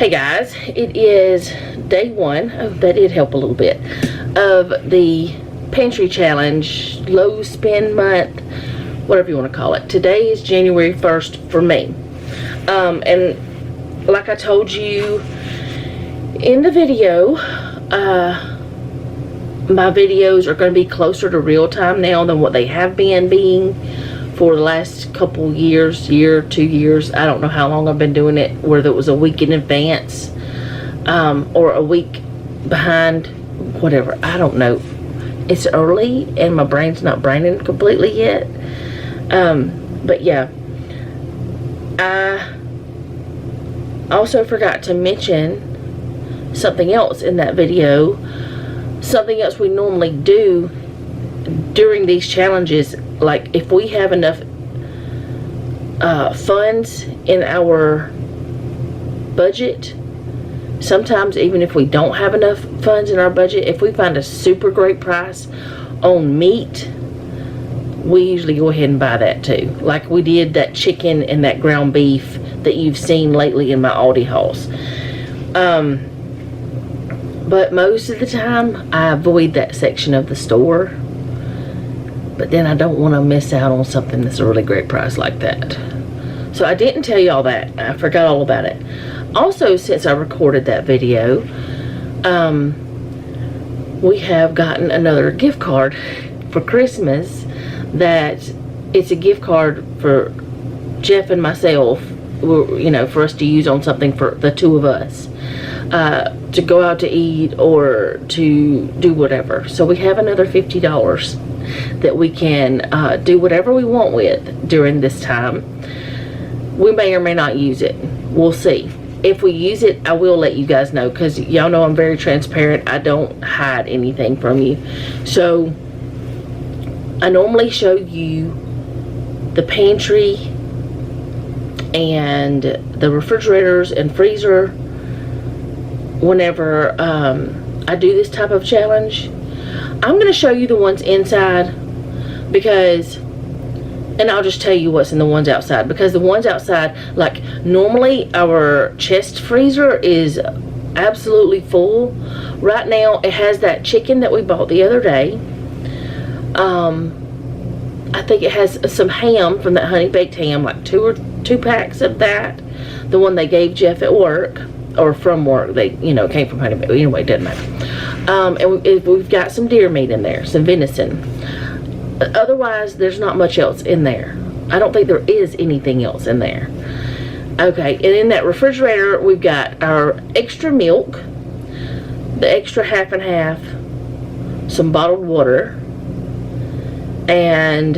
Hey guys, it is day one, oh that did help a little bit, of the Pantry Challenge, low spend month, whatever you want to call it. Today is January 1st for me. And like I told you in the video, my videos are going to be closer to real time now than what they have been being for the last couple years, 2 years. I don't know how long I've been doing it, whether it was a week in advance or a week behind, whatever. I don't know. It's early and my brain's not braining completely yet. But yeah, I also forgot to mention something else in that video. Something else we normally do during these challenges, like if we have enough funds in our budget, sometimes even if we don't have enough funds in our budget, if we find a super great price on meat, we usually go ahead and buy that too. Like we did that chicken and that ground beef that you've seen lately in my Aldi hauls. But most of the time I avoid that section of the store. But then I don't want to miss out on something that's a really great price like that. So I didn't tell you all that. I forgot all about it. Also, since I recorded that video, we have gotten another gift card for Christmas. That it's a gift card for Jeff and myself, you know, for us to use on something for the two of us. To go out to eat or to do whatever. So we have another $50 that we can do whatever we want with during this time. We may or may not use it. We'll see. If we use it, I will let you guys know, because y'all know I'm very transparent. I don't hide anything from you. So I normally show you the pantry and the refrigerators and freezer whenever I do this type of challenge. I'm going to show you the ones inside because, and I'll just tell you what's in the ones outside, because the ones outside, like normally our chest freezer is absolutely full. Right now it has that chicken that we bought the other day. I think it has some ham from that honey baked ham, like two packs of that. The one they gave Jeff at work, or from work. They, you know, came from honey baked. Anyway, it doesn't matter. And we've got some deer meat in there, some venison. Otherwise, there's not much else in there. I don't think there is anything else in there. Okay, and in that refrigerator, we've got our extra milk, the extra half and half, some bottled water, and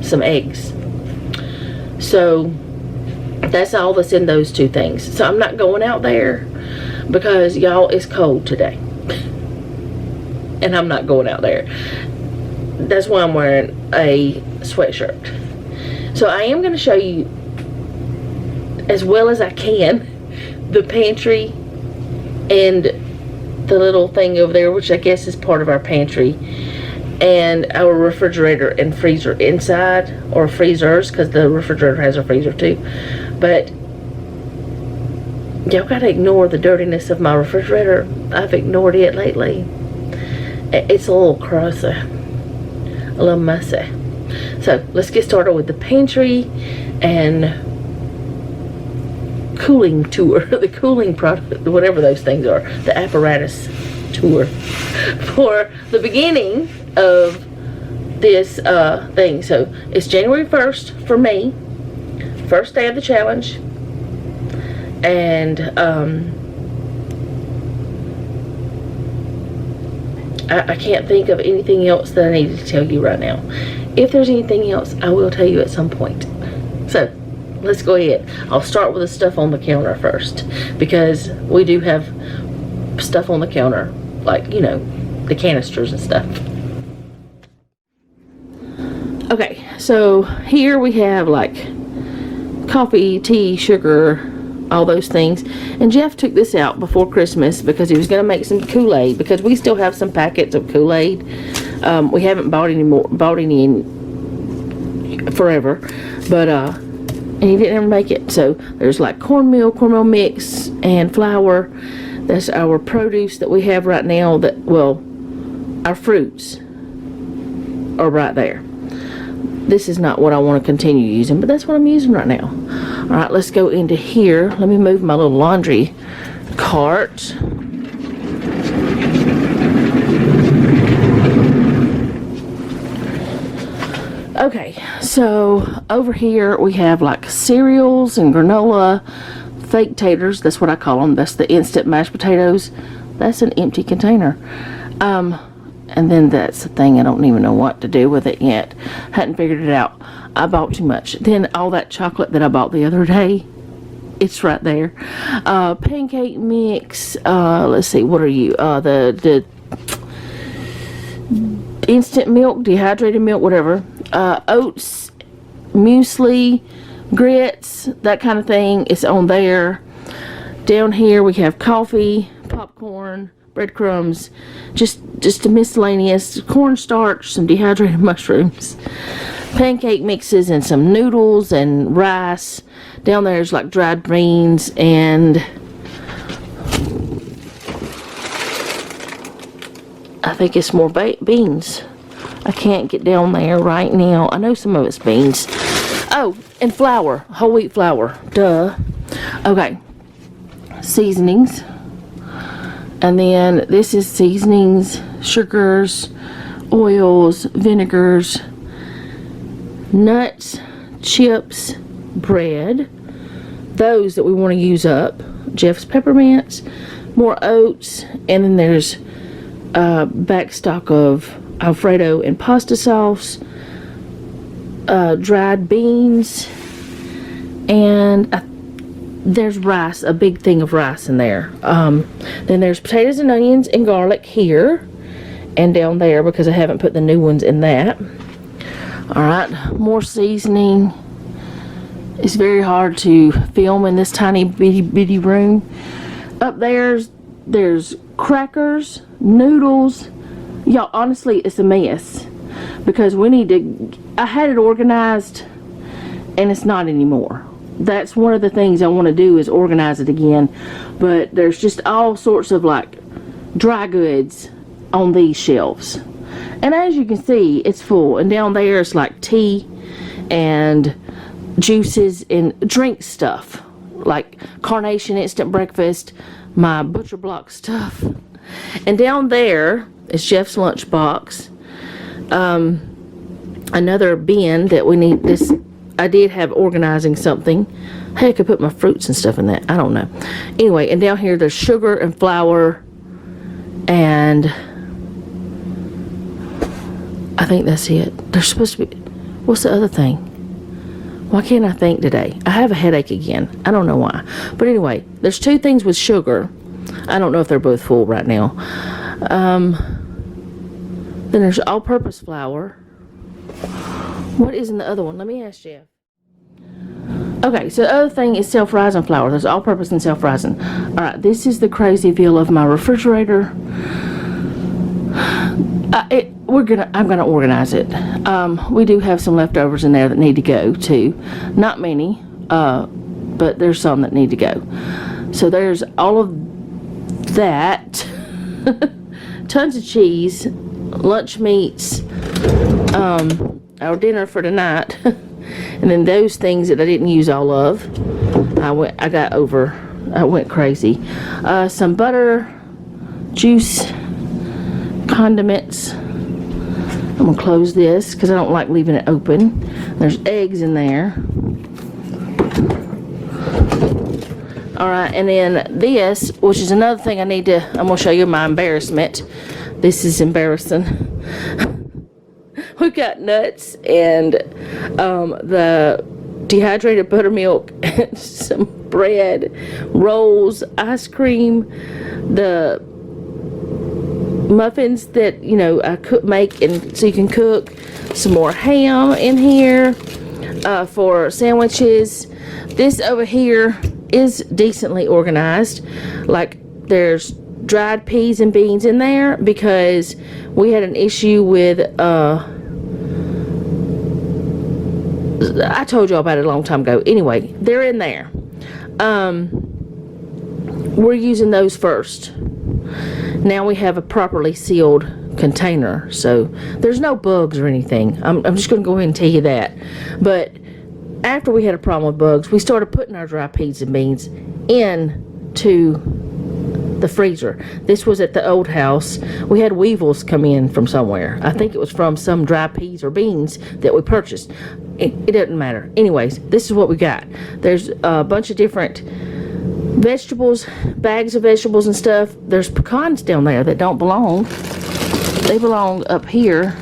some eggs. So that's all that's in those two things. So I'm not going out there because y'all, it's cold today and I'm not going out there. That's why I'm wearing a sweatshirt. So I am going to show you as well as I can the pantry and the little thing over there, which I guess is part of our pantry, and our refrigerator and freezer inside, or freezers, because the refrigerator has a freezer too. But y'all gotta ignore the dirtiness of my refrigerator. I've ignored it lately. It's a little crusty, a little messy. So let's get started with the pantry and cooling tour, the cooling product, whatever those things are, the apparatus tour for the beginning of this thing. So it's January 1st for me, first day of the challenge, and I can't think of anything else that I need to tell you right now. If there's anything else, I will tell you at some point. So let's go ahead. I'll start with the stuff on the counter first, because we do have stuff on the counter, like, you know, the canisters and stuff. Okay, so here we have like coffee, tea, sugar, all those things. And Jeff took this out before Christmas because he was going to make some Kool-Aid, because we still have some packets of Kool-Aid. We haven't bought any in forever, but and he didn't ever make it. So there's like cornmeal mix, and flour. That's our produce that we have right now. Our fruits are right there. This is not what I want to continue using, but that's what I'm using right now. All right, let's go into here. Let me move my little laundry cart. Okay, so over here we have like cereals and granola, fake taters. That's what I call them. That's the instant mashed potatoes. That's an empty container. And then that's the thing, I don't even know what to do with it yet. Hadn't figured it out. I bought too much. Then all that chocolate that I bought the other day, it's right there. Pancake mix. Let's see, what are you? The instant milk, dehydrated milk, whatever. Oats, muesli, grits, that kind of thing. It's on there. Down here we have coffee, popcorn, breadcrumbs, just a miscellaneous cornstarch, some dehydrated mushrooms, pancake mixes, and some noodles and rice. Down there's like dried beans, and I think it's more beans. I can't get down there right now. I know some of it's beans. Oh, and flour, whole wheat flour. Duh. Okay. Seasonings. And then this is seasonings, sugars, oils, vinegars, nuts, chips, bread. Those that we want to use up. Jeff's peppermints, more oats, and then there's back stock of Alfredo and pasta sauce, dried beans, and there's rice, a big thing of rice in there. Then there's potatoes and onions and garlic here and down there, because I haven't put the new ones in that. Alright, more seasoning. It's very hard to film in this tiny bitty room. Up there's crackers, noodles. Y'all, honestly, it's a mess, because we need to, I had it organized and it's not anymore. That's one of the things I want to do, is organize it again. But there's just all sorts of like dry goods on these shelves. And as you can see, it's full. And down there it's like tea and juices and drink stuff. Like Carnation instant breakfast, my Butcher Block stuff. And down there is Jeff's lunchbox. Another bin that we need this. I did have organizing something. Hey, I could put my fruits and stuff in that. I don't know. Anyway, and down here there's sugar and flour, and I think that's it. There's supposed to be, what's the other thing? Why can't I think today? I have a headache again. I don't know why. But anyway, there's two things with sugar. I don't know if they're both full right now. Then there's all-purpose flour. What is in the other one? Let me ask Jeff. Okay, so the other thing is self-rising flour. There's all-purpose and self-rising. Alright, this is the crazy view of my refrigerator. I'm gonna organize it. We do have some leftovers in there that need to go too. Not many, but there's some that need to go. So there's all of that. Tons of cheese, lunch meats, our dinner for tonight, and then those things that I didn't use all of. I went crazy. Some butter, juice, condiments. I'm gonna close this because I don't like leaving it open. There's eggs in there. Alright, and then this, which is another thing I'm gonna show you my embarrassment. This is embarrassing. We've got nuts and the dehydrated buttermilk and some bread, rolls, ice cream, the muffins that I could make, and so you can cook, some more ham in here for sandwiches. This over here is decently organized. Like there's dried peas and beans in there because we had an issue with I told y'all about it a long time ago. Anyway, they're in there. We're using those first. Now we have a properly sealed container, so there's no bugs or anything. I'm just going to go ahead and tell you that. But after we had a problem with bugs, we started putting our dry peas and beans into the freezer. This was at the old house. We had weevils come in from somewhere. I think it was from some dry peas or beans that we purchased. It doesn't matter. Anyways, this is what we got. There's a bunch of different vegetables, bags of vegetables and stuff. There's pecans down there that don't belong. They belong up here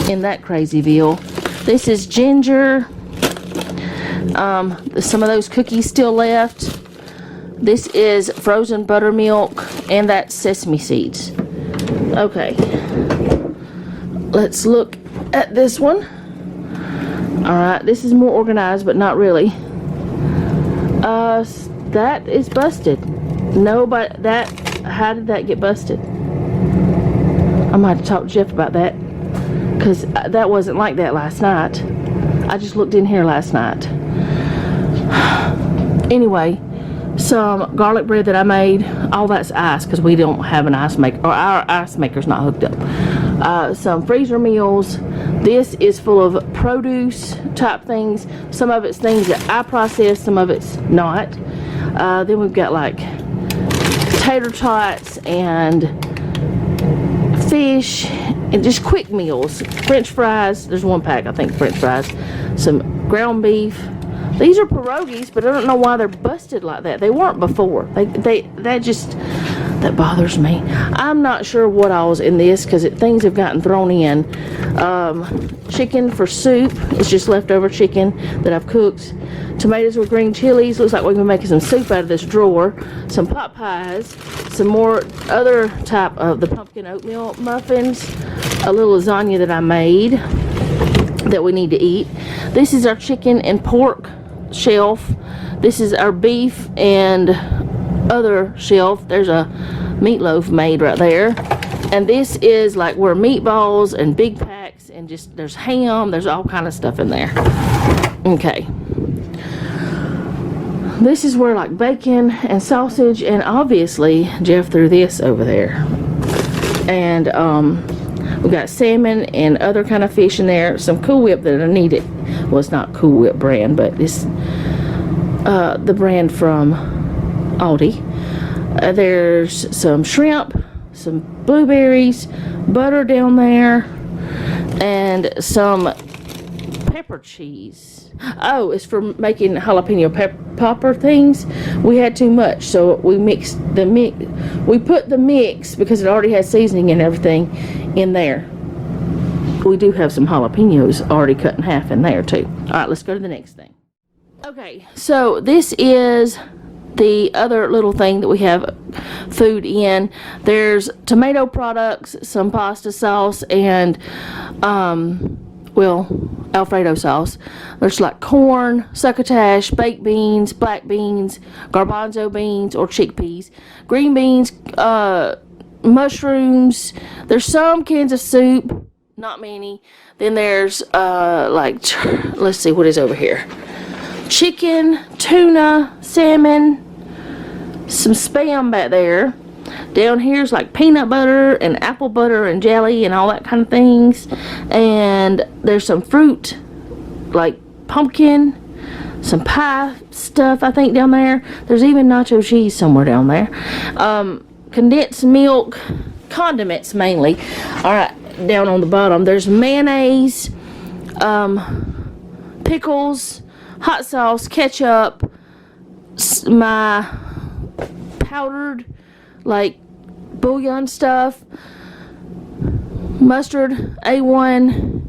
in that crazyville. This is ginger. Some of those cookies still left. This is frozen buttermilk, and that's sesame seeds. Okay, let's look at this one. Alright, this is more organized, but not really. That is busted. No, but how did that get busted? I might have to talk to Jeff about that, because that wasn't like that last night. I just looked in here last night. Anyway, some garlic bread that I made. All that's ice because we don't have an ice maker, or our ice maker's not hooked up. Some freezer meals. This is full of produce type things. Some of it's things that I process, some of it's not. Then we've got like tater tots and fish and just quick meals. French fries. There's one pack, I think, French fries. Some ground beef. These are pierogies, but I don't know why they're busted like that. They weren't before. That bothers me. I'm not sure what all's in this because things have gotten thrown in. Chicken for soup. It's just leftover chicken that I've cooked. Tomatoes with green chilies. Looks like we've been making some soup out of this drawer. Some pot pies. Some more other type of the pumpkin oatmeal muffins. A little lasagna that I made that we need to eat. This is our chicken and pork shelf. This is our beef and other shelf. There's a meatloaf made right there. And this is like where meatballs and big packs and just there's ham, there's all kind of stuff in there. Okay. This is where like bacon and sausage, and obviously Jeff threw this over there. And we got salmon and other kind of fish in there. Some Cool Whip that I needed. Well, it's not Cool Whip brand, but it's the brand from Aldi. There's some shrimp, some blueberries, butter down there, and some pepper cheese. Oh, it's for making jalapeno popper things. We had too much, so we mixed the mix. We put the mix because it already has seasoning and everything in there. We do have some jalapenos already cut in half in there too. All right, let's go to the next thing. Okay, so this is the other little thing that we have food in. There's tomato products, some pasta sauce, and Alfredo sauce. There's like corn, succotash, baked beans, black beans, garbanzo beans or chickpeas, green beans, mushrooms. There's some cans of soup, not many. Then there's let's see what is over here. Chicken, tuna, salmon, some Spam back there. Down here's like peanut butter and apple butter and jelly and all that kind of things. And there's some fruit, like pumpkin, some pie stuff I think down there. There's even nacho cheese somewhere down there. Condensed milk, condiments mainly. Alright, down on the bottom there's mayonnaise, pickles, hot sauce, ketchup, my powdered like bouillon stuff, mustard, A1,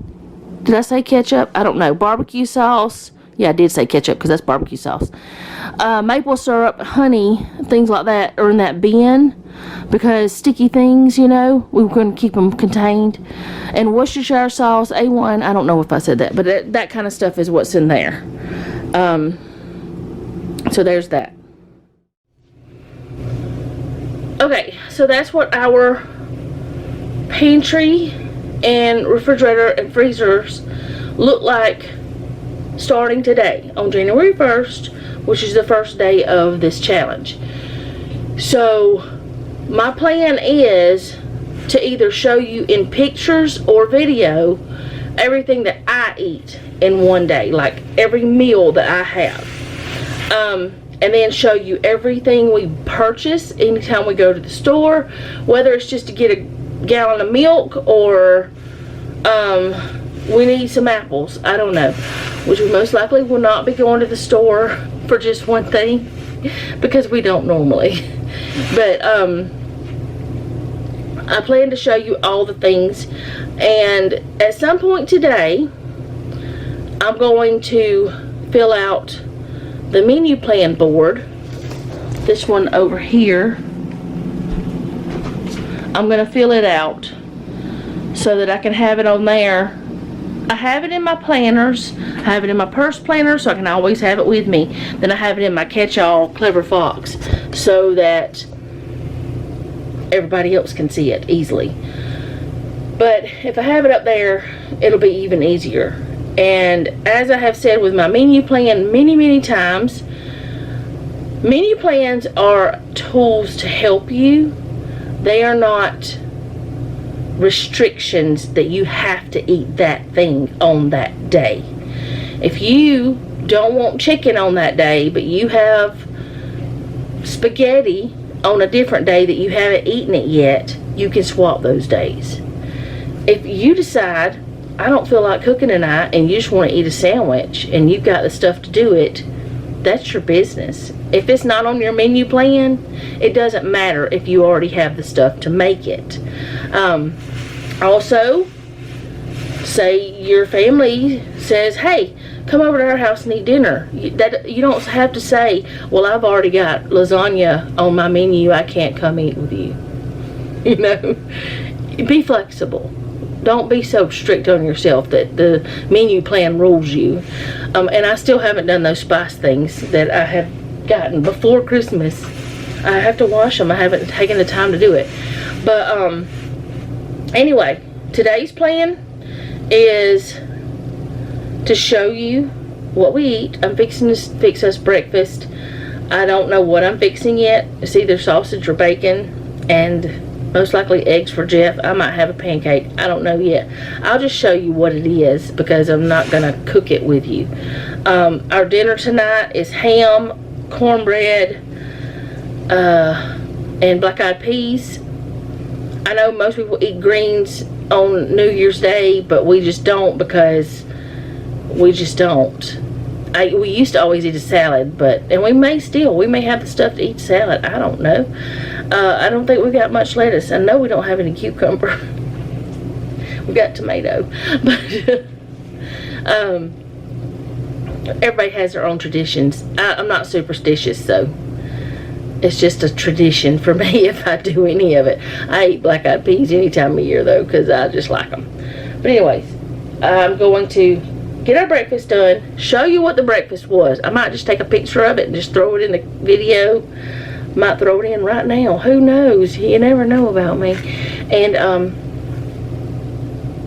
did I say ketchup? I don't know. Barbecue sauce, yeah, I did say ketchup because that's barbecue sauce. Maple syrup, honey, things like that are in that bin because sticky things, you know, we couldn't keep them contained. And Worcestershire sauce, A1, I don't know if I said that, but that kind of stuff is what's in there. So there's that. Okay, so that's what our pantry and refrigerator and freezers look like starting today on January 1st, which is the first day of this challenge. So my plan is to either show you in pictures or video everything that I eat in one day, like every meal that I have, and then show you everything we purchase anytime we go to the store, whether it's just to get a gallon of milk or we need some apples. I don't know, which we most likely will not be going to the store for just one thing because we don't normally. But I plan to show you all the things, and at some point today I'm going to fill out the menu plan board. This one over here, I'm going to fill it out so that I can have it on there. I have it in my planners, I have it in my purse planner, so I can always have it with me. Then I have it in my catch-all Clever Fox so that everybody else can see it easily. But if I have it up there, it'll be even easier. And as I have said with my menu plan many times, menu plans are tools to help you. They are not restrictions that you have to eat that thing on that day. If you don't want chicken on that day, but you have spaghetti on a different day that you haven't eaten it yet, you can swap those days. If you decide, I don't feel like cooking tonight, and you just want to eat a sandwich and you've got the stuff to do it, that's your business. If it's not on your menu plan, it doesn't matter if you already have the stuff to make it. Also, say your family says, hey, come over to our house and eat dinner. You don't have to say, well, I've already got lasagna on my menu, I can't come eat with you. You know, be flexible. Don't be so strict on yourself that the menu plan rules you. And I still haven't done those spice things that I have gotten before Christmas. I have to wash them. I haven't taken the time to do it. But anyway, today's plan is to show you what we eat. I'm fixing to fix us breakfast. I don't know what I'm fixing yet. It's either sausage or bacon, and most likely eggs for Jeff. I might have a pancake. I don't know yet. I'll just show you what it is because I'm not going to cook it with you. Our dinner tonight is ham, cornbread, and black-eyed peas. I know most people eat greens on New Year's Day, but we just don't because we just don't. We used to always eat a salad, and we may have the stuff to eat salad. I don't know. I don't think we've got much lettuce. I know we don't have any cucumber. We've got tomato. But everybody has their own traditions. I'm not superstitious, so it's just a tradition for me if I do any of it. I eat black-eyed peas any time of year, though, because I just like them. But anyways, I'm going to get our breakfast done, show you what the breakfast was. I might just take a picture of it and just throw it in the video. Might throw it in right now. Who knows? You never know about me. And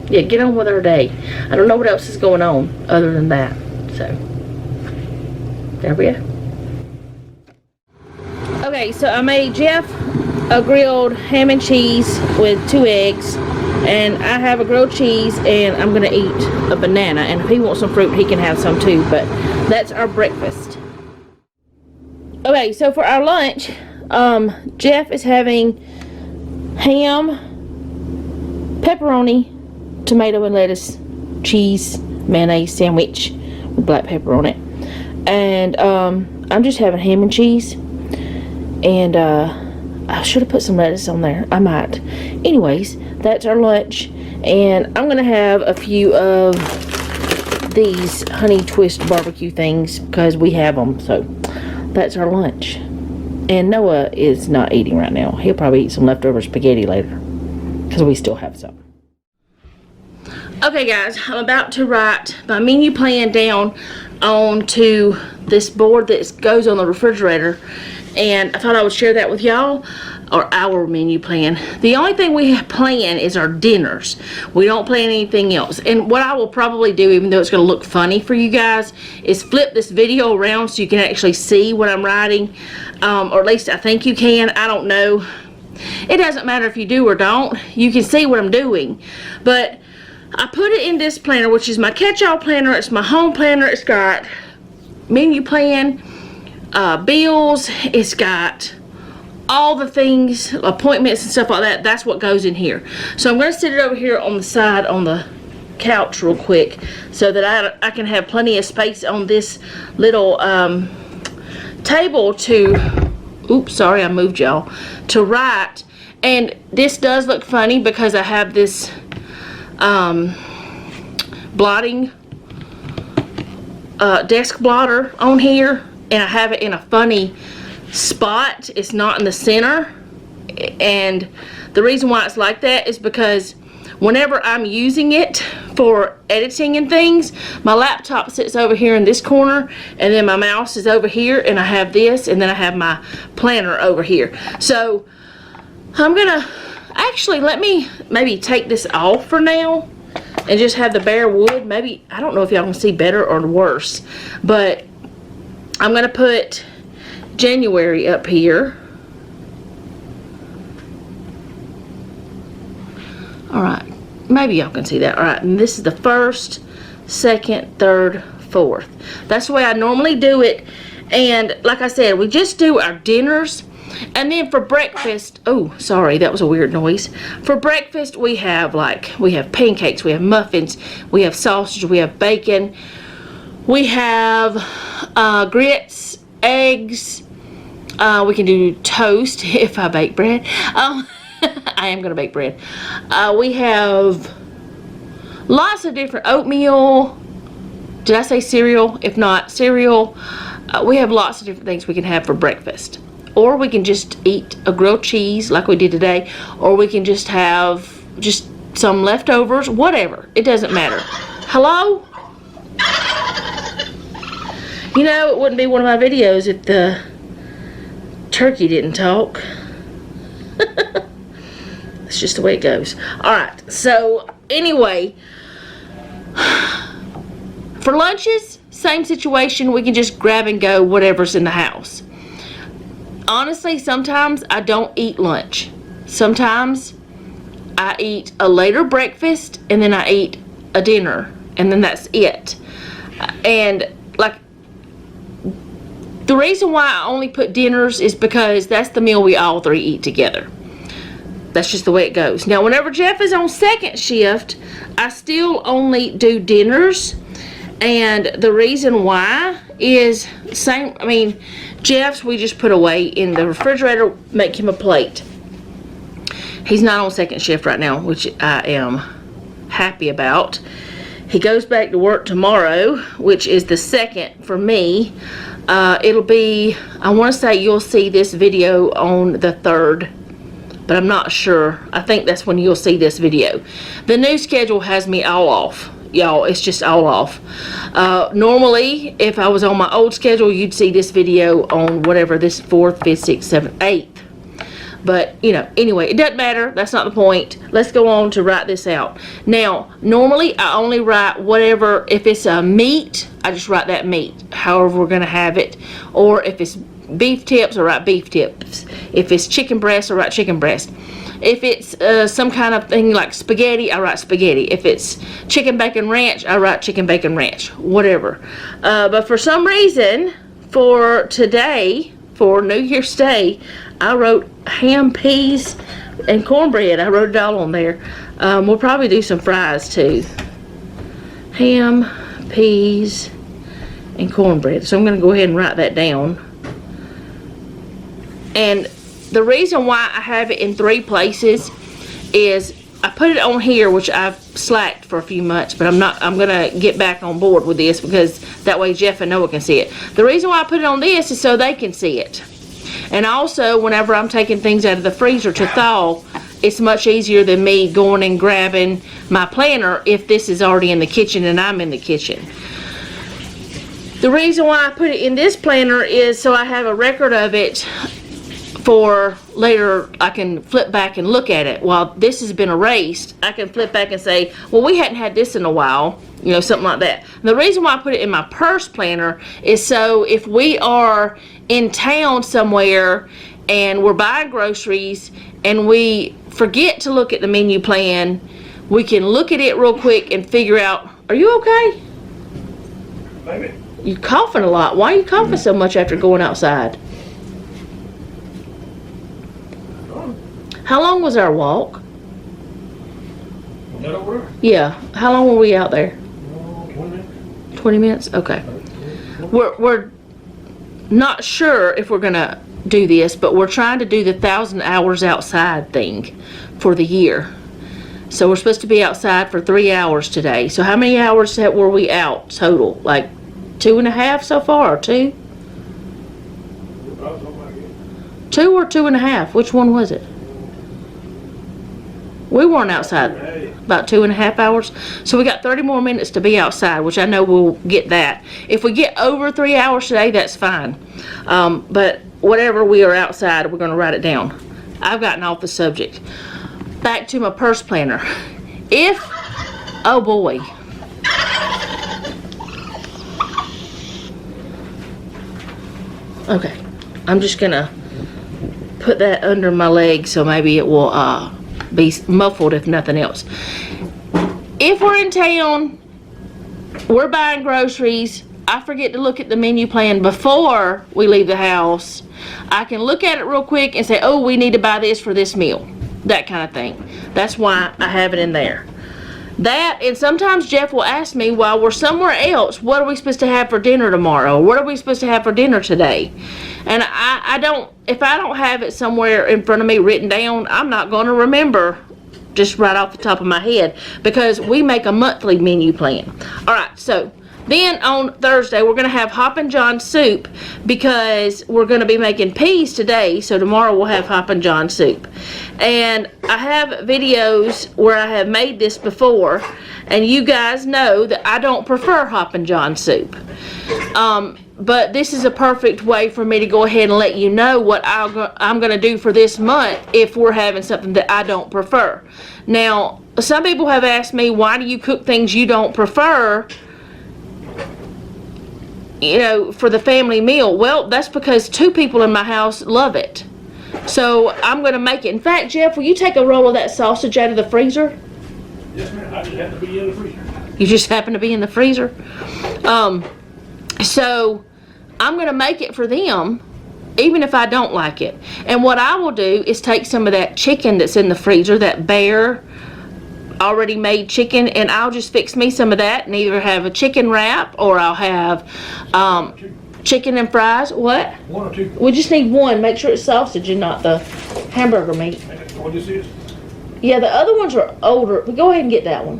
yeah, get on with our day. I don't know what else is going on other than that. So there we go. Okay, so I made Jeff a grilled ham and cheese with 2 eggs, and I have a grilled cheese, and I'm gonna eat a banana, and if he wants some fruit he can have some too, but that's our breakfast. Okay, so for our lunch, Jeff is having ham, pepperoni, tomato and lettuce, cheese, mayonnaise sandwich with black pepper on it. And I'm just having ham and cheese. And I should have put some lettuce on there. I might. Anyways, that's our lunch. And I'm going to have a few of these honey twist barbecue things because we have them. So that's our lunch. And Noah is not eating right now. He'll probably eat some leftover spaghetti later because we still have some. Okay guys, I'm about to write my menu plan down onto this board that goes on the refrigerator, and I thought I would share that with y'all. or our menu plan. The only thing we plan is our dinners. We don't plan anything else. And what I will probably do, even though it's going to look funny for you guys, is flip this video around so you can actually see what I'm writing. Or at least I think you can. I don't know. It doesn't matter if you do or don't. You can see what I'm doing. But I put it in this planner, which is my catch-all planner. It's my home planner. It's got menu plan, bills. It's got all the things, appointments and stuff like that. That's what goes in here. So I'm going to sit it over here on the side on the couch real quick so that I can have plenty of space on this little table to, oops, sorry, I moved y'all, to write. And this does look funny because I have this blotting desk blotter on here, and I have it in a funny spot. It's not in the center, and the reason why it's like that is because whenever I'm using it for editing and things, my laptop sits over here in this corner, and then my mouse is over here, and I have this, and then I have my planner over here. So I'm gonna actually, let me maybe take this off for now and just have the bare wood. Maybe, I don't know if y'all can see better or worse, but I'm gonna put January up here. Alright, maybe y'all can see that. Alright, and this is the 1st, 2nd, 3rd, 4th. That's the way I normally do it. And like I said, we just do our dinners. And then for breakfast, oh, sorry, that was a weird noise. For breakfast, we have pancakes, we have muffins, we have sausage, we have bacon, we have grits, eggs. We can do toast if I bake bread. I am going to bake bread. We have lots of different oatmeal. Did I say cereal? If not, cereal. We have lots of different things we can have for breakfast. Or we can just eat a grilled cheese like we did today. Or we can just have just some leftovers. Whatever. It doesn't matter. Hello? You know, it wouldn't be one of my videos if the turkey didn't talk. It's just the way it goes. Alright, so anyway, for lunches, same situation. We can just grab and go whatever's in the house. Honestly, sometimes I don't eat lunch. Sometimes I eat a later breakfast and then I eat a dinner and then that's it. And like, the reason why I only put dinners is because that's the meal we all three eat together. That's just the way it goes. Now, whenever Jeff is on second shift, I still only do dinners. And the reason why is same, I mean, Jeff's we just put away in the refrigerator, make him a plate. He's not on second shift right now, which I am happy about. He goes back to work tomorrow, which is the 2nd for me. It'll be, I want to say you'll see this video on the 3rd, but I'm not sure. I think that's when you'll see this video. The new schedule has me all off. Y'all, it's just all off. Normally, if I was on my old schedule, you'd see this video on whatever, this 4th, 5th, 6th, 7th, 8th. But, you know, anyway, it doesn't matter. That's not the point. Let's go on to write this out. Now, normally, I only write whatever, if it's a meat, I just write that meat, however we're going to have it. Or if it's beef tips, I write beef tips. If it's chicken breast, I write chicken breast. If it's some kind of thing like spaghetti, I write spaghetti. If it's chicken bacon ranch, I write chicken bacon ranch. Whatever. But for some reason, for today, for New Year's Day, I wrote ham, peas, and cornbread. I wrote it all on there. We'll probably do some fries too. Ham, peas, and cornbread. So I'm going to go ahead and write that down. And the reason why I have it in 3 places is I put it on here, which I've slacked for a few months, but I'm going to get back on board with this because that way Jeff and Noah can see it. The reason why I put it on this is so they can see it. And also, whenever I'm taking things out of the freezer to thaw, it's much easier than me going and grabbing my planner if this is already in the kitchen and I'm in the kitchen. The reason why I put it in this planner is so I have a record of it for later I can flip back and look at it. While this has been erased, I can flip back and say, well, we hadn't had this in a while, you know, something like that. And the reason why I put it in my purse planner is so if we are in town somewhere and we're buying groceries and we forget to look at the menu plan, we can look at it real quick and figure out, are you okay? Maybe. You're coughing a lot. Why are you coughing so much after going outside? How long was our walk? Was that over there? Yeah. How long were we out there? 20 minutes. 20 minutes? Okay. We're not sure if we're going to do this, but we're trying to do the 1,000 hours outside thing for the year. So we're supposed to be outside for 3 hours today. So how many hours were we out total? Like 2.5 so far, or 2? 2 or 2.5? Which one was it? We weren't outside about 2.5 hours. So we got 30 more minutes to be outside, which I know we'll get that. If we get over 3 hours today, that's fine. But whatever we are outside, we're going to write it down. I've gotten off the subject. Back to my purse planner. Oh boy. Okay. I'm just going to put that under my leg so maybe it will be muffled if nothing else. If we're in town, we're buying groceries, I forget to look at the menu plan before we leave the house, I can look at it real quick and say, oh, we need to buy this for this meal. That kind of thing. That's why I have it in there. That, and sometimes Jeff will ask me while we're somewhere else, what are we supposed to have for dinner tomorrow? What are we supposed to have for dinner today? And I don't, if I don't have it somewhere in front of me written down, I'm not going to remember just right off the top of my head, because we make a monthly menu plan. All right, so then on Thursday, we're going to have Hoppin' John soup because we're going to be making peas today. So tomorrow we'll have Hoppin' John soup. And I have videos where I have made this before. And you guys know that I don't prefer Hoppin' John soup. But this is a perfect way for me to go ahead and let you know what I'm going to do for this month if we're having something that I don't prefer. Now, some people have asked me, why do you cook things you don't prefer, you know, for the family meal? Well, that's because 2 people in my house love it. So I'm going to make it. In fact, Jeff, will you take a roll of that sausage out of the freezer? Yes, ma'am. I just have to be in the freezer. You just happen to be in the freezer? So I'm going to make it for them, even if I don't like it. And what I will do is take some of that chicken that's in the freezer, that bare already made chicken, and I'll just fix me some of that and either have a chicken wrap or I'll have chicken and fries. What? 1 or 2. We just need one. Make sure it's sausage and not the hamburger meat. What this is? Yeah, the other ones are older. But go ahead and get that one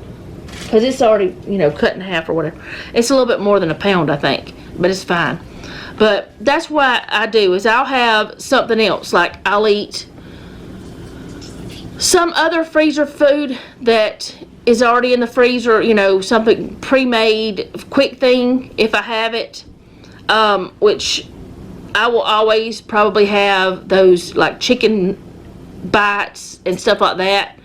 because it's already, you know, cut in half or whatever. It's a little bit more than a pound, I think, but it's fine. But that's what I do is I'll have something else. Like I'll eat some other freezer food that is already in the freezer, you know, something pre-made, quick thing if I have it, which I will always probably have those like chicken bites and stuff like that.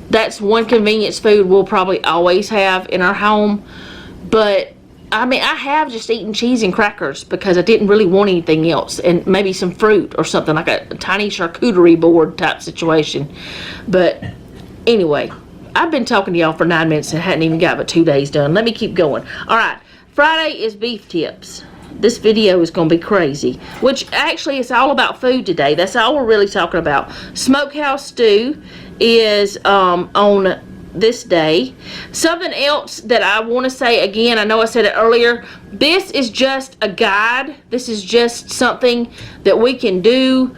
That's one convenience food we'll probably always have in our home. But I mean, I have just eaten cheese and crackers because I didn't really want anything else, and maybe some fruit or something like a tiny charcuterie board type situation. But anyway, I've been talking to y'all for 9 minutes and hadn't even got but 2 days done. Let me keep going. All right, Friday is beef tips. This video is going to be crazy, which actually it's all about food today. That's all we're really talking about. Smokehouse stew is on this day. Something else that I want to say again, I know I said it earlier, this is just a guide. This is just something that we can do.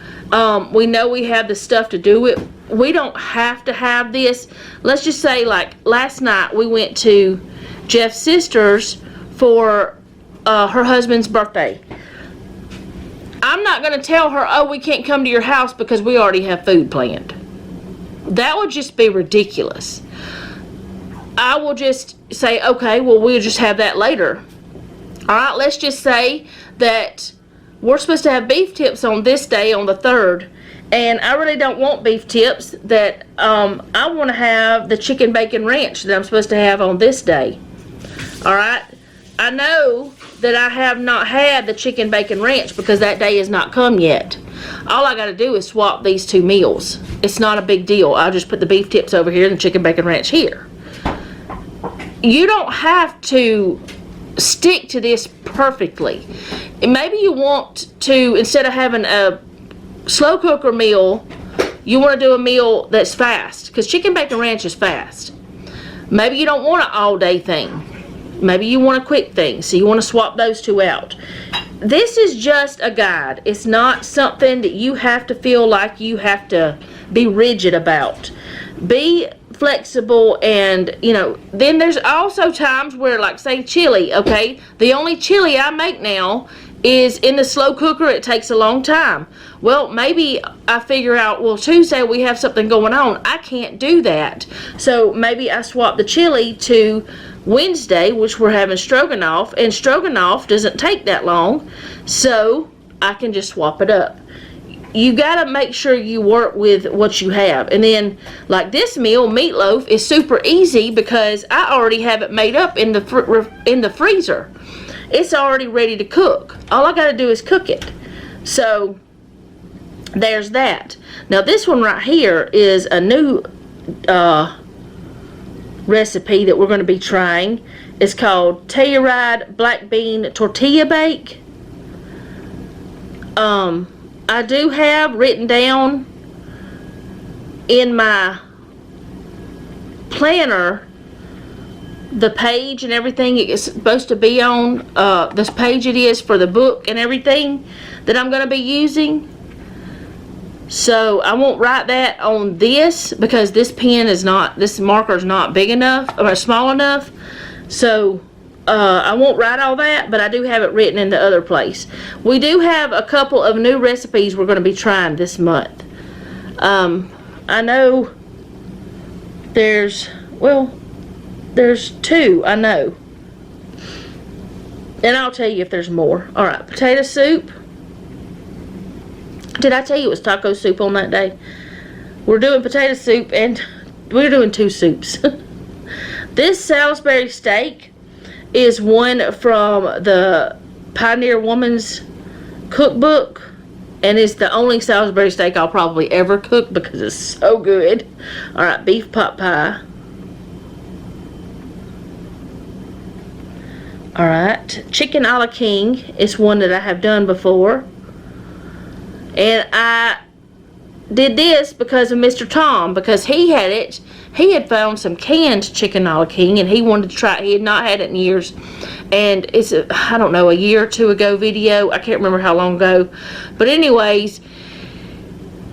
We know we have the stuff to do it. We don't have to have this. Let's just say, like last night we went to Jeff's sister's for her husband's birthday. I'm not going to tell her, oh, we can't come to your house because we already have food planned. That would just be ridiculous. I will just say, okay, well, we'll just have that later. All right, let's just say that we're supposed to have beef tips on this day, on the 3rd. And I really don't want beef tips. That I want to have the chicken bacon ranch that I'm supposed to have on this day. Alright? I know that I have not had the chicken bacon ranch because that day has not come yet. All I got to do is swap these 2 meals. It's not a big deal. I'll just put the beef tips over here and the chicken bacon ranch here. You don't have to stick to this perfectly. Maybe you want to, instead of having a slow cooker meal, you want to do a meal that's fast, because chicken bacon ranch is fast. Maybe you don't want an all day thing. Maybe you want a quick thing, so you want to swap those 2 out. This is just a guide. It's not something that you have to feel like you have to be rigid about. Be flexible, and then there's also times where, like, say chili, okay, the only chili I make now is in the slow cooker. It takes a long time. Well, maybe I figure out, well, Tuesday we have something going on, I can't do that, so maybe I swap the chili to Wednesday, which we're having stroganoff, and stroganoff doesn't take that long, so I can just swap it up. You gotta make sure you work with what you have. And then, like this meal, meatloaf, is super easy because I already have it made up in the freezer. It's already ready to cook. All I gotta do is cook it. So there's that. Now this one right here is a new recipe that we're going to be trying. It's called Telluride Black Bean Tortilla Bake. I do have written down in my planner the page and everything it's supposed to be on. This page it is for the book and everything that I'm going to be using. So I won't write that on this because this pen is not, this marker is not big enough or small enough. So I won't write all that, but I do have it written in the other place. We do have a couple of new recipes we're going to be trying this month. I know there's 2, I know. And I'll tell you if there's more. Alright, potato soup. Did I tell you it was taco soup on that day? We're doing potato soup, and we're doing 2 soups. This Salisbury steak is one from the Pioneer Woman's cookbook, and it's the only Salisbury steak I'll probably ever cook because it's so good. Alright, beef pot pie. Alright, chicken a la king is one that I have done before. And I did this because of Mr. Tom, because he had it. He had found some canned chicken a la king, and he wanted to try it. He had not had it in years. And it's I don't know, a year or 2 ago video. I can't remember how long ago. But anyways,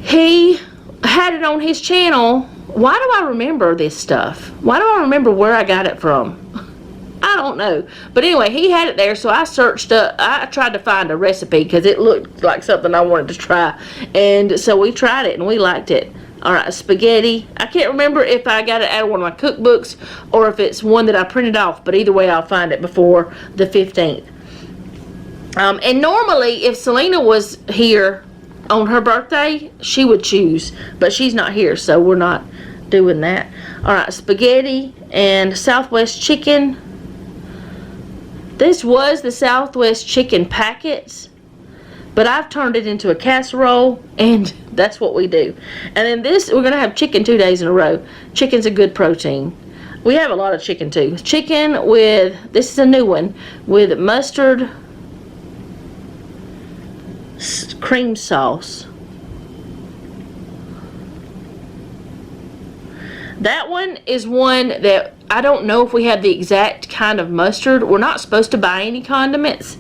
he had it on his channel. Why do I remember this stuff? Why do I remember where I got it from? I don't know. But anyway, he had it there, so I searched up. I tried to find a recipe because it looked like something I wanted to try. And so we tried it, and we liked it. Alright, spaghetti. I can't remember if I got it out of one of my cookbooks or if it's one that I printed off. But either way, I'll find it before the 15th. And normally, if Selena was here on her birthday, she would choose. But she's not here, so we're not doing that. Alright, spaghetti and Southwest chicken. This was the Southwest chicken packets, but I've turned it into a casserole, and that's what we do. And then this, we're going to have chicken 2 days in a row. Chicken's a good protein. We have a lot of chicken too. Chicken with, this is a new one, with mustard cream sauce. That one is one that I don't know if we have the exact kind of mustard. We're not supposed to buy any condiments.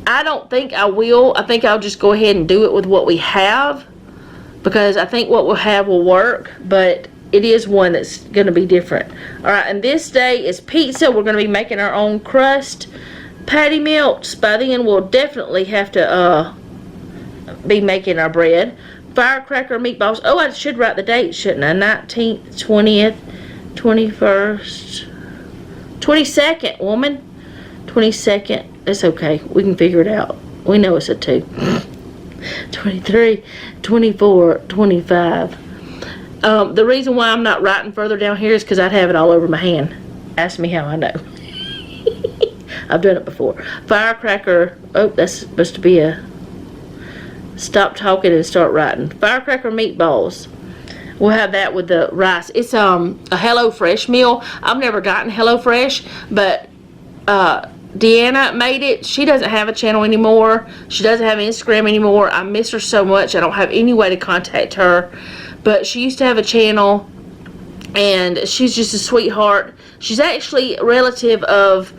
I don't think I will. I think I'll just go ahead and do it with what we have, because I think what we'll have will work, but it is one that's going to be different. Alright, and this day is pizza. We're going to be making our own crust. Patty melts. By then we'll definitely have to be making our bread. Firecracker meatballs. Oh, I should write the date, shouldn't I? 19th, 20th, 21st, 22nd, woman. 22nd. It's okay. We can figure it out. We know it's a 2. 23, 24, 25. The reason why I'm not writing further down here is because I'd have it all over my hand. Ask me how I know. I've done it before. Firecracker. Oh, that's supposed to be a stop talking and start writing. Firecracker meatballs. We'll have that with the rice. It's a HelloFresh meal. I've never gotten HelloFresh, but Deanna made it. She doesn't have a channel anymore. She doesn't have Instagram anymore. I miss her so much. I don't have any way to contact her. But she used to have a channel, and she's just a sweetheart. She's actually a relative of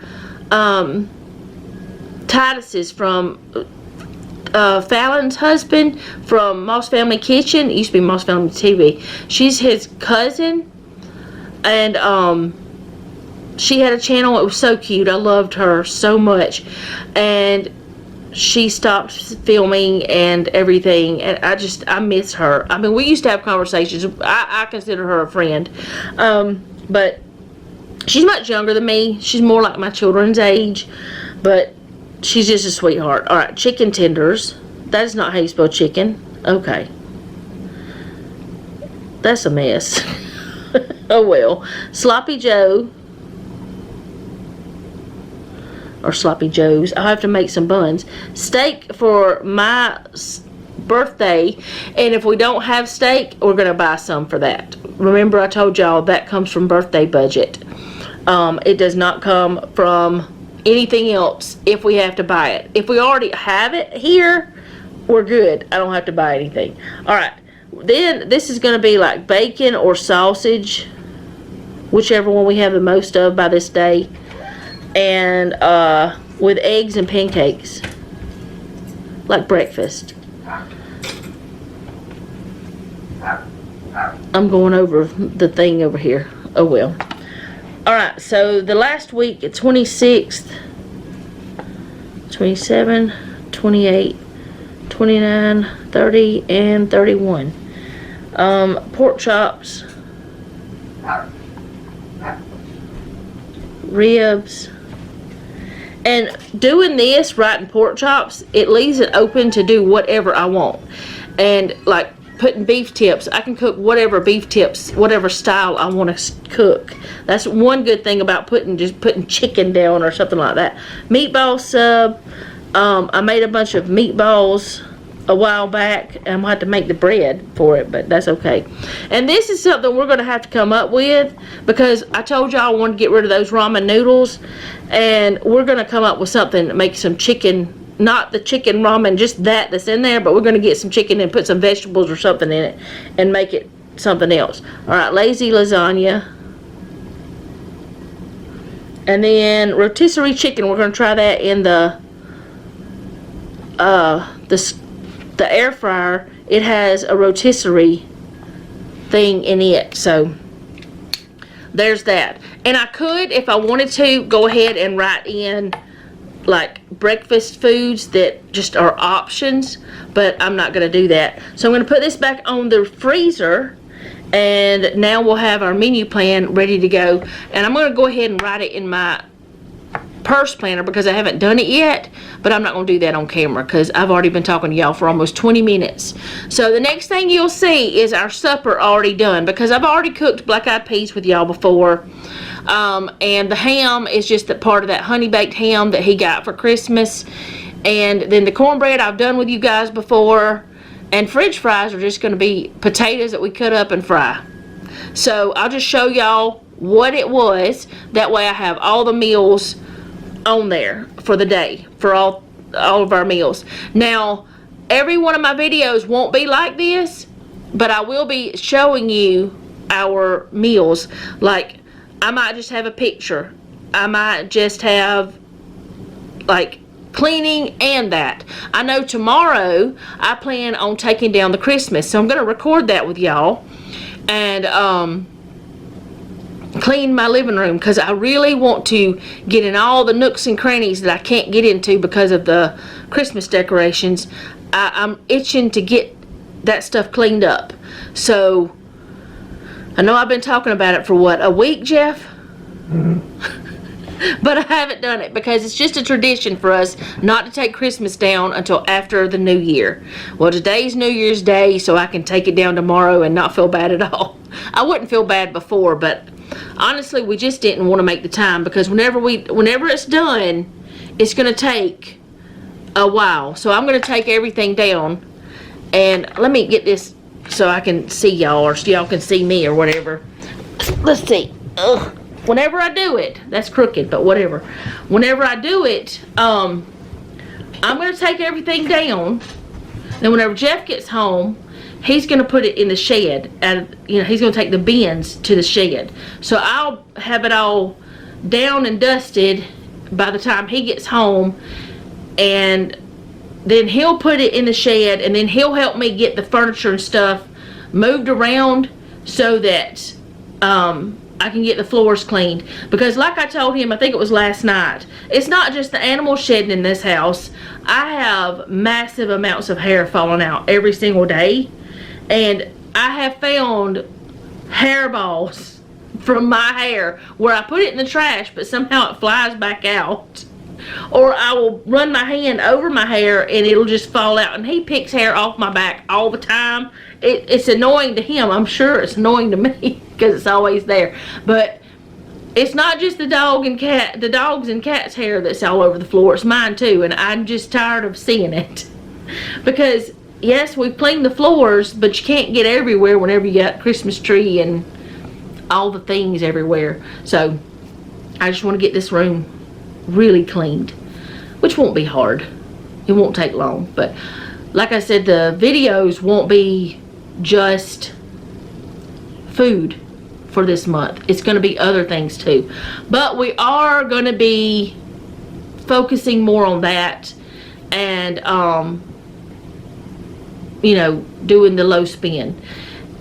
Titus's from Fallon's husband from Moss Family Kitchen. It used to be Moss Family TV. She's his cousin, and she had a channel. It was so cute. I loved her so much, and she stopped filming and everything, and I miss her. I mean, we used to have conversations. I consider her a friend, but she's much younger than me. She's more like my children's age, but she's just a sweetheart. All right, chicken tenders. That is not how you spell chicken. Okay. That's a mess. Oh well. Sloppy Joe. Or Sloppy Joes. I'll have to make some buns. Steak for my birthday. And if we don't have steak, we're going to buy some for that. Remember I told y'all that comes from birthday budget. It does not come from anything else if we have to buy it. If we already have it here, we're good. I don't have to buy anything. Alright. Then this is going to be like bacon or sausage. Whichever one we have the most of by this day. And with eggs and pancakes. Like breakfast. I'm going over the thing over here. Oh well. Alright, so the last week, 26th, 27, 28, 29, 30, and 31. Pork chops, ribs, and doing this, writing pork chops, it leaves it open to do whatever I want. And like putting beef tips, I can cook whatever beef tips, whatever style I want to cook. That's one good thing about just putting chicken down or something like that. Meatball sub. I made a bunch of meatballs a while back. I'm gonna have to make the bread for it, but that's okay. And this is something we're gonna have to come up with, because I told y'all I wanted to get rid of those ramen noodles, and we're gonna come up with something to make some chicken. Not the chicken ramen, just that's in there, but we're going to get some chicken and put some vegetables or something in it and make it something else. Alright, lazy lasagna. And then rotisserie chicken, we're going to try that in the air fryer. It has a rotisserie thing in it, so there's that. And I could, if I wanted to, go ahead and write in like breakfast foods that just are options, but I'm not going to do that. So I'm going to put this back on the freezer, and now we'll have our menu plan ready to go. And I'm going to go ahead and write it in my purse planner because I haven't done it yet, but I'm not going to do that on camera because I've already been talking to y'all for almost 20 minutes. So the next thing you'll see is our supper already done, because I've already cooked black-eyed peas with y'all before. And the ham is just a part of that honey baked ham that he got for Christmas. And then the cornbread I've done with you guys before. And french fries are just going to be potatoes that we cut up and fry. So I'll just show y'all what it was. That way I have all the meals on there for the day, for all of our meals. Now, every one of my videos won't be like this, but I will be showing you our meals. Like, I might just have a picture. I might just have like cleaning and that. I know tomorrow I plan on taking down the Christmas, so I'm going to record that with y'all and clean my living room, because I really want to get in all the nooks and crannies that I can't get into because of the Christmas decorations. I'm itching to get that stuff cleaned up. So I know I've been talking about it for what, a week, Jeff? Mm-hmm. But I haven't done it because it's just a tradition for us not to take Christmas down until after the New Year. Well, today's New Year's Day, so I can take it down tomorrow and not feel bad at all. I wouldn't feel bad before, but honestly, we just didn't want to make the time because whenever it's done, it's going to take a while. So I'm going to take everything down, and let me get this so I can see y'all, or so y'all can see me, or whatever. Let's see. Ugh. Whenever I do it, that's crooked, but whatever. Whenever I do it, I'm going to take everything down. Then whenever Jeff gets home, he's going to put it in the shed. And, he's going to take the bins to the shed. So I'll have it all down and dusted by the time he gets home. And then he'll put it in the shed, and then he'll help me get the furniture and stuff moved around so that I can get the floors cleaned. Because like I told him, I think it was last night, it's not just the animal shedding in this house. I have massive amounts of hair falling out every single day, and I have found hairballs from my hair where I put it in the trash, but somehow it flies back out. Or I will run my hand over my hair and it'll just fall out. And he picks hair off my back all the time. It's annoying to him. I'm sure it's annoying to me because it's always there. But it's not just the dogs and cats' hair that's all over the floor. It's mine too. And I'm just tired of seeing it. Because yes, we've cleaned the floors, but you can't get everywhere whenever you got Christmas tree and all the things everywhere. So I just want to get this room really cleaned, which won't be hard. It won't take long. But like I said, the videos won't be just food for this month. It's going to be other things too, but we are going to be focusing more on that, and doing the low spin.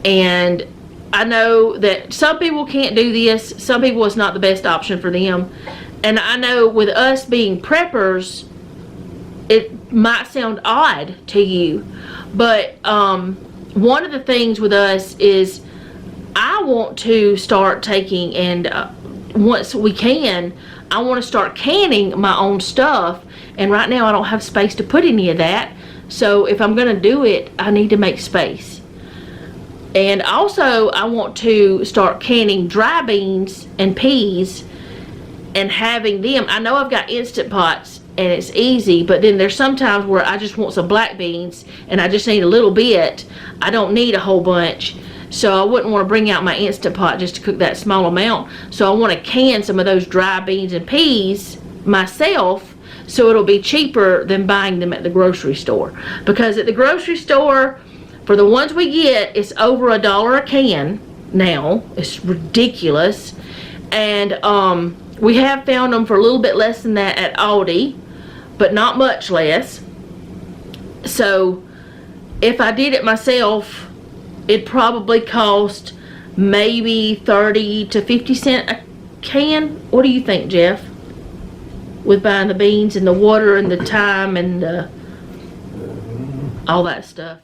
And I know that some people can't do this. Some people, it's not the best option for them. And I know with us being preppers, it might sound odd to you, but one of the things with us is I want to start taking, and once we can, I want to start canning my own stuff. And right now I don't have space to put any of that. So if I'm going to do it, I need to make space. And also I want to start canning dry beans and peas and having them. I know I've got Instant Pots and it's easy, but then there's sometimes where I just want some black beans and I just need a little bit. I don't need a whole bunch. So I wouldn't want to bring out my Instant Pot just to cook that small amount. So I want to can some of those dry beans and peas myself, so it'll be cheaper than buying them at the grocery store. Because at the grocery store, for the ones we get, it's over $1 a can now. It's ridiculous. And we have found them for a little bit less than that at Aldi, but not much less. So if I did it myself, it'd probably cost maybe 30 to 50 cents a can. What do you think, Jeff? With buying the beans and the water and the time and all that stuff.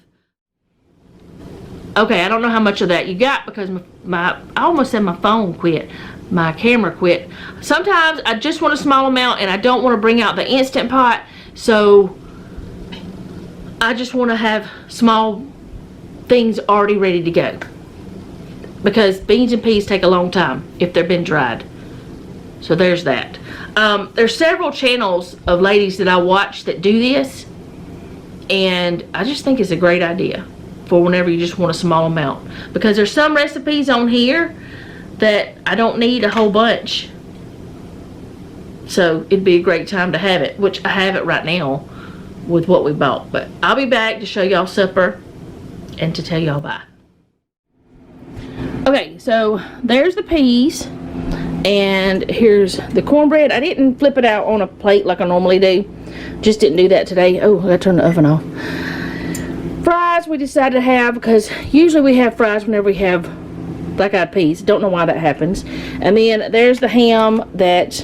Okay, I don't know how much of that you got because I almost said my phone quit. My camera quit. Sometimes I just want a small amount and I don't want to bring out the Instant Pot, so I just want to have small things already ready to go, because beans and peas take a long time if they've been dried. So there's that. There's several channels of ladies that I watch that do this, and I just think it's a great idea for whenever you just want a small amount, because there's some recipes on here that I don't need a whole bunch, so it'd be a great time to have it, which I have it right now with what we bought. But I'll be back to show y'all supper and to tell y'all bye. Okay, so there's the peas, and here's the cornbread. I didn't flip it out on a plate like I normally do. Just didn't do that today. Oh, I gotta turn the oven off. Fries we decided to have, because usually we have fries whenever we have black-eyed peas. Don't know why that happens. And then there's the ham that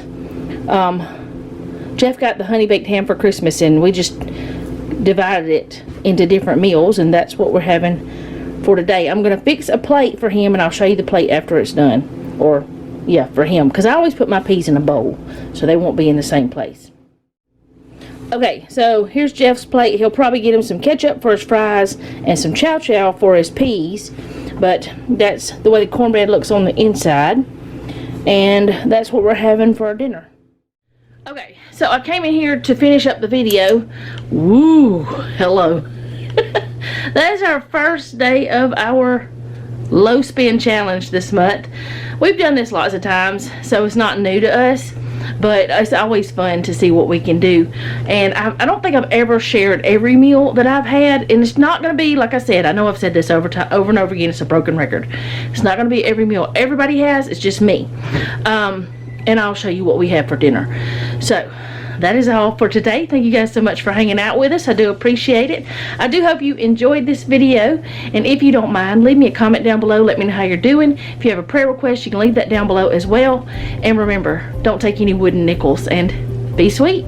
Jeff got, the honey baked ham for Christmas, and we just divided it into different meals, and that's what we're having for today. I'm gonna fix a plate for him, and I'll show you the plate after it's done, or Yeah, for him, because I always put my peas in a bowl so they won't be in the same place. Okay, so here's Jeff's plate. He'll probably get him some ketchup for his fries and some chow chow for his peas, but that's the way the cornbread looks on the inside, and that's what we're having for our dinner. Okay, so I came in here to finish up the video. Woo, hello. That is our first day of our low spend challenge this month. We've done this lots of times, so it's not new to us, but it's always fun to see what we can do. And I don't think I've ever shared every meal that I've had, and it's not going to be, like I said, I know I've said this over and over again, it's a broken record. It's not going to be every meal everybody has, it's just me. And I'll show you what we have for dinner. So that is all for today. Thank you guys so much for hanging out with us. I do appreciate it. I do hope you enjoyed this video, and if you don't mind, leave me a comment down below. Let me know how you're doing. If you have a prayer request, you can leave that down below as well. And remember, don't take any wooden nickels, and be sweet.